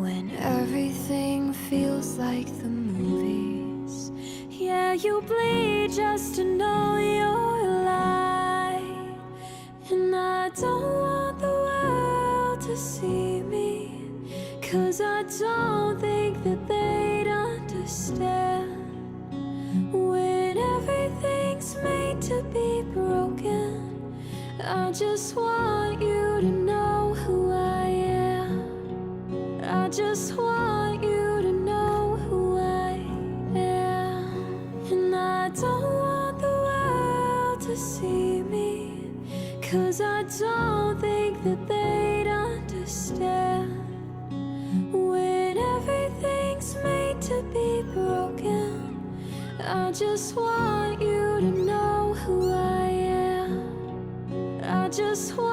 When everything feels like the movies, yeah, you bleed just to know you're alive. And I don't want the world to see me, 'cause I don't think that they'd understand. When everything's made to be broken, I just want you to know who I am. I just want you to know who I am. And I don't want the world to see me, 'cause I don't think that they'd understand. When everything's made to be broken, I just want you to know who I am. I just want